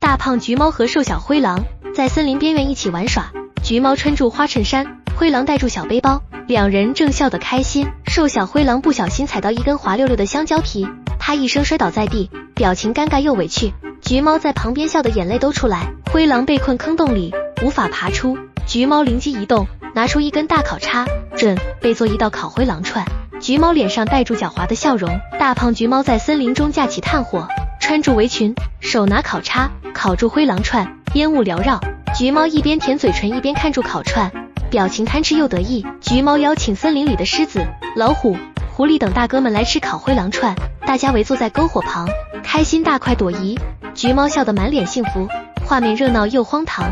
大胖橘猫和瘦小灰狼在森林边缘一起玩耍，橘猫穿住花衬衫，灰狼带住小背包，两人正笑得开心。瘦小灰狼不小心踩到一根滑溜溜的香蕉皮，啪一声摔倒在地，表情尴尬又委屈。橘猫在旁边笑得眼泪都出来。灰狼被困坑洞里，无法爬出。橘猫灵机一动，拿出一根大烤叉，准备做一道烤灰狼串。橘猫脸上带住狡猾的笑容。大胖橘猫在森林中架起炭火，穿住围裙，手拿烤叉，烤住灰狼串，烟雾缭绕。橘猫一边舔嘴唇一边看住烤串，表情贪吃又得意。橘猫邀请森林里的狮子、老虎、狐狸等大哥们来吃烤灰狼串，大家围坐在篝火旁，开心大快朵颐。橘猫笑得满脸幸福，画面热闹又荒唐。